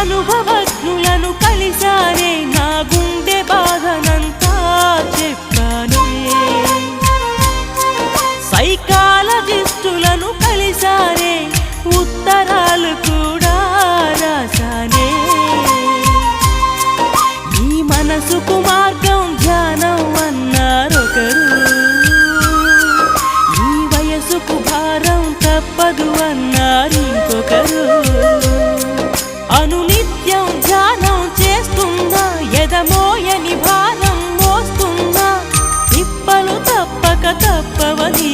అనుభవజ్ఞులను కలిసానే నా గుండె బాధనంతా చెప్పానే సైకాలజిస్టులను కలిసానే ఉత్తరాలు కూడా రాసానే నీ మనసుకు మార్గం ధ్యానం అన్నారొకరు నీ వయసుకు భారం తప్పదు అన్నారు ఇంకొకరు అనునిత్యం ధ్యానం చేస్తున్నా ఎదమోయని భారం మోస్తున్నా తిప్పలు తప్పక తప్పవని